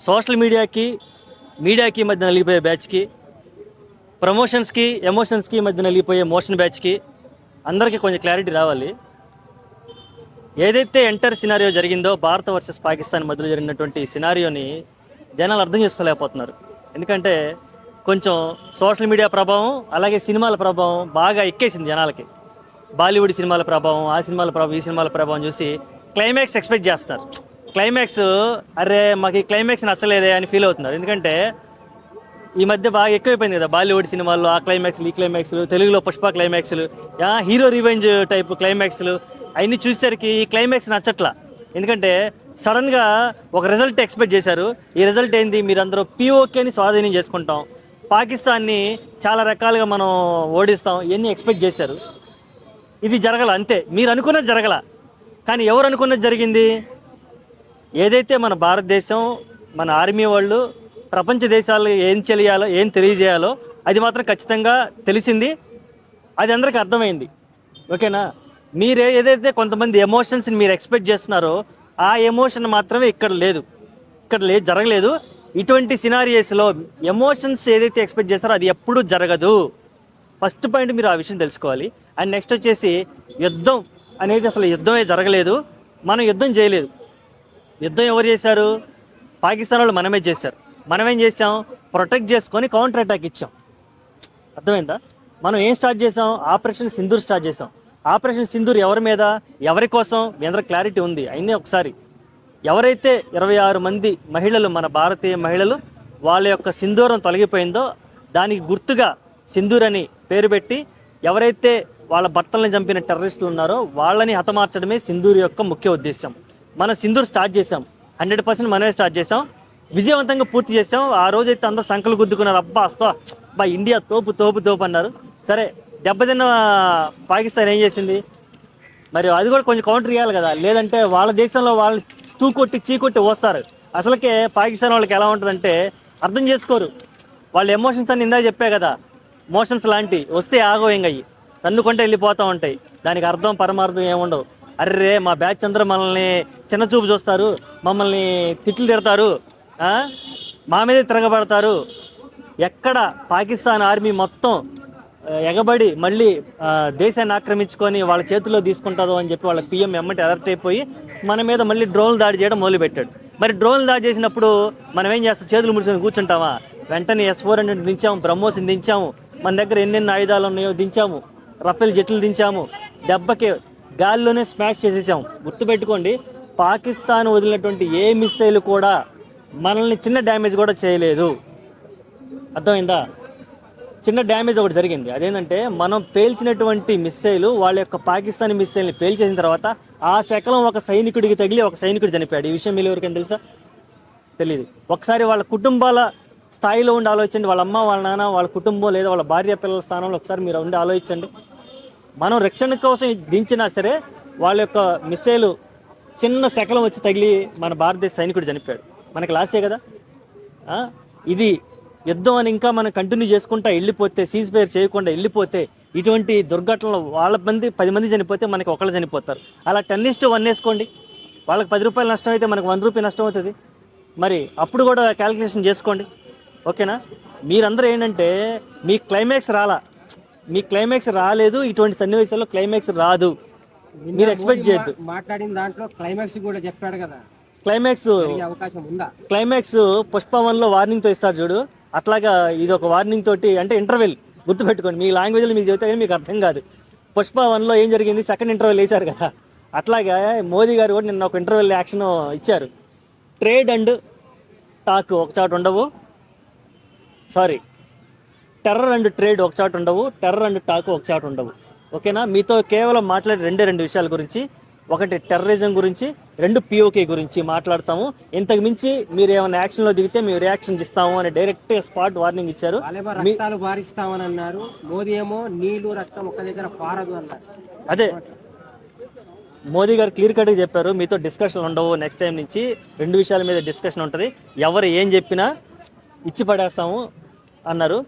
Social మీడియాకి మధ్య నలిగిపోయే బ్యాచ్కి, ప్రమోషన్స్కి ఎమోషన్స్కి మధ్య నలిగిపోయే మోషన్ బ్యాచ్కి అందరికీ కొంచెం క్లారిటీ రావాలి. ఏదైతే ఎంటర్ సినారియో జరిగిందో భారత్ వర్సెస్ పాకిస్తాన్ మధ్యలో జరిగినటువంటి సినారియోని జనాలు అర్థం చేసుకోలేకపోతున్నారు. ఎందుకంటే కొంచెం సోషల్ మీడియా ప్రభావం, అలాగే సినిమాల ప్రభావం బాగా ఎక్కేసింది జనాలకి. బాలీవుడ్ సినిమాల ప్రభావం, ఆ సినిమాల ప్రభావం, ఈ సినిమాల ప్రభావం చూసి క్లైమాక్స్ ఎక్స్పెక్ట్ చేస్తున్నారు. క్లైమాక్స్ అరే మాకు ఈ క్లైమాక్స్ నచ్చలేదే అని ఫీల్ అవుతున్నారు. ఎందుకంటే ఈ మధ్య బాగా ఎక్కువైపోయింది కదా బాలీవుడ్ సినిమాల్లో ఆ క్లైమాక్స్లు, ఈ క్లైమాక్స్లు, తెలుగులో పుష్ప క్లైమాక్స్లు, హీరో రివెంజ్ టైప్ క్లైమాక్స్లు అవన్నీ చూసేసరికి ఈ క్లైమాక్స్ నచ్చట్లా. ఎందుకంటే సడన్గా ఒక రిజల్ట్ ఎక్స్పెక్ట్ చేశారు. ఈ రిజల్ట్ ఏంది, మీరందరూ పిఓకేని స్వాధీనం చేసుకుంటాం, పాకిస్తాన్ని చాలా రకాలుగా మనం ఓడిస్తాం, ఇవన్నీ ఎక్స్పెక్ట్ చేశారు. ఇది జరగల, అంతే. మీరు అనుకున్నది జరగల. కానీ ఎవరు అనుకున్నది జరిగింది. ఏదైతే మన భారతదేశం, మన ఆర్మీ వాళ్ళు ప్రపంచ దేశాలు ఏం తెలియాలో, ఏం తెలియజేయాలో అది మాత్రం ఖచ్చితంగా తెలిసింది. అది అందరికీ అర్థమైంది. ఓకేనా. ఏదైతే కొంతమంది ఎమోషన్స్ని మీరు ఎక్స్పెక్ట్ చేస్తున్నారో ఆ ఎమోషన్ మాత్రమే ఇక్కడ లేదు, జరగలేదు. ఇటువంటి సినారియోస్లో ఎమోషన్స్ ఏదైతే ఎక్స్పెక్ట్ చేస్తారో అది ఎప్పుడూ జరగదు. ఫస్ట్ పాయింట్ మీరు ఆ విషయం తెలుసుకోవాలి. అండ్ నెక్స్ట్ వచ్చేసి యుద్ధం అనేది అసలు యుద్ధమే జరగలేదు. మనం యుద్ధం చేయలేదు. యుద్ధం ఎవరు చేశారు? పాకిస్తాన్ వాళ్ళు మనమే చేశారు. మనమేం చేసాం? ప్రొటెక్ట్ చేసుకొని కౌంటర్ అటాక్ ఇచ్చాం. అర్థమైందా? మనం ఏం స్టార్ట్ చేసాం? ఆపరేషన్ సింధూర్ స్టార్ట్ చేసాం. ఆపరేషన్ సింధూర్ ఎవరి మీద, ఎవరి కోసం, మీ అందరూ క్లారిటీ ఉంది. అయినా ఒకసారి ఎవరైతే 26 మంది మహిళలు, మన భారతీయ మహిళలు, వాళ్ళ యొక్క సింధూరం తొలగిపోయిందో దానికి గుర్తుగా సింధూర్ అని పేరు పెట్టి ఎవరైతే వాళ్ళ భర్తలను చంపిన టెర్రరిస్టులు ఉన్నారో వాళ్ళని హతమార్చడమే సింధూర్ యొక్క ముఖ్య ఉద్దేశం. మనం సింధూర్ స్టార్ట్ చేసాం. 100% మనమే స్టార్ట్ చేసాం. విజయవంతంగా పూర్తి చేసాం. ఆ రోజైతే అందరూ సంకలు గుద్దుకున్నారు. అబ్బా ఇండియా తోపు అన్నారు. సరే, దెబ్బతిన్న పాకిస్తాన్ ఏం చేసింది? మరి అది కూడా కొంచెం కౌంటర్ ఇవ్వాలి కదా. లేదంటే వాళ్ళ దేశంలో వాళ్ళు చీకొట్టి వస్తారు. అసలుకే పాకిస్తాన్ వాళ్ళకి ఎలా ఉంటుందంటే అర్థం చేసుకోరు. వాళ్ళ ఎమోషన్స్ అని ఇందాక చెప్పే కదా, మోషన్స్ లాంటి వస్తే ఆగోయంగా తన్నుకుంటే వెళ్ళిపోతూ ఉంటాయి. దానికి అర్థం పరమార్థం ఏముండవు. అర్రే మా బ్యాచ్ అందరూ మనల్ని చిన్న చూపు చూస్తారు, మమ్మల్ని తిట్లు తిడతారు, మా మీదే తిరగబడతారు. ఎక్కడ పాకిస్తాన్ ఆర్మీ మొత్తం ఎగబడి మళ్ళీ దేశాన్ని ఆక్రమించుకొని వాళ్ళ చేతుల్లో తీసుకుంటుందో అని చెప్పి వాళ్ళ పిఎం ఎమ్మటి అలర్ట్ అయిపోయి మన మీద మళ్ళీ డ్రోన్లు దాడి చేయడం మొదలుపెట్టాడు. మరి డ్రోన్లు దాడి చేసినప్పుడు మనం ఏం చేస్తాం? చేతులు ముడుచుకొని కూర్చుంటామా? వెంటనే S-400 దించాము, బ్రహ్మోస్ని దించాము, మన దగ్గర ఎన్నెన్ని ఆయుధాలు ఉన్నాయో దించాము, రఫేల్ జెట్లు దించాము, దెబ్బకి గాల్లోనే స్మాష్ చేసేసాము. గుర్తుపెట్టుకోండి, పాకిస్తాన్ వదిలినటువంటి ఏ మిస్సైల్ కూడా మనల్ని చిన్న డ్యామేజ్ కూడా చేయలేదు. అర్థమైందా? చిన్న డ్యామేజ్ ఒకటి జరిగింది. అదేంటంటే మనం పేల్చినటువంటి మిస్సైలు వాళ్ళ యొక్క పాకిస్తానీ మిస్సైల్ని పేల్చేసిన తర్వాత ఆ శకలం ఒక సైనికుడికి తగిలి ఒక సైనికుడు చనిపోయాడు. ఈ విషయం మీరు ఎవరికైనా తెలుసా? తెలియదు. ఒకసారి వాళ్ళ కుటుంబాల స్థాయిలో ఉండి ఆలోచించండి. వాళ్ళ అమ్మ, వాళ్ళ నాన్న, వాళ్ళ కుటుంబం లేదా వాళ్ళ భార్య పిల్లల స్థానంలో ఒకసారి మీరు ఉండి ఆలోచించండి. మనం రక్షణ కోసం దించినా సరే వాళ్ళ యొక్క మిస్సైలు చిన్న శకలం వచ్చి తగిలి మన భారతదేశ సైనికుడు చనిపోయాడు. మనకి లాసే కదా. ఇది యుద్ధం అని ఇంకా మనం కంటిన్యూ చేసుకుంటా వెళ్ళిపోతే, సీజ్ ఫైర్ చేయకుండా వెళ్ళిపోతే, ఇటువంటి దుర్ఘటనలు వాళ్ళ 10 మంది చనిపోతే మనకి ఒకళ్ళు చనిపోతారు. అలా 10:1 వేసుకోండి. వాళ్ళకి 10 రూపాయలు నష్టం అయితే మనకు 1 రూపాయి నష్టం అవుతుంది. మరి అప్పుడు కూడా క్యాలిక్యులేషన్ చేసుకోండి. ఓకేనా. మీరందరూ ఏంటంటే మీ క్లైమాక్స్ రాలేదు. ఇటువంటి సన్నివేశాల్లో క్లైమాక్స్ రాదు. మీరు ఎక్స్పెక్ట్ చేయొద్దు. మాట్లాడిన దాంట్లో క్లైమాక్స్ కూడా చెప్పాడు కదా. క్లైమాక్స్ పుష్ప 1లో వార్నింగ్తో ఇస్తాడు చూడు, అట్లాగా ఇది ఒక వార్నింగ్ తోటి, అంటే ఇంటర్వెల్. గుర్తుపెట్టుకోండి, మీ లాంగ్వేజ్లో మీకు చెబితే కానీ మీకు అర్థం కాదు. పుష్ప 1లో ఏం జరిగింది, సెకండ్ ఇంటర్వెల్ వేశారు కదా, అట్లాగా మోదీ గారు కూడా నిన్న ఒక ఇంటర్వెల్ యాక్షన్ ఇచ్చారు. ట్రేడ్ అండ్ టాక్ ఒకచాట ఉండవు, టెర్రర్ అండ్ ట్రేడ్ ఒకచాట ఉండవు, టెర్రర్ అండ్ టాక్ ఒకచాట ఉండవు. ఓకేనా. మీతో కేవలం మాట్లాడే 2 విషయాల గురించి, ఒకటి టెర్రరిజం గురించి, 2 POK గురించి మాట్లాడతాము. ఇంతకు మించి మీరు ఏమైనా యాక్షన్లో దిగితే మేము రియాక్షన్ ఇస్తాము అని డైరెక్ట్ స్పాట్ వార్నింగ్ ఇచ్చారు. రక్తాలు బారిస్తామని అన్నారు. మోదీ ఏమో నీళ్లు రక్తం ఒక దగ్గర పారదు అన్నారు. అదే మోదీ గారు క్లియర్ కట్గా చెప్పారు, మీతో డిస్కషన్ ఉండవు, నెక్స్ట్ టైం నుంచి 2 విషయాల మీద డిస్కషన్ ఉంటుంది, ఎవరు ఏం చెప్పినా ఇచ్చి పడేస్తాము అన్నారు.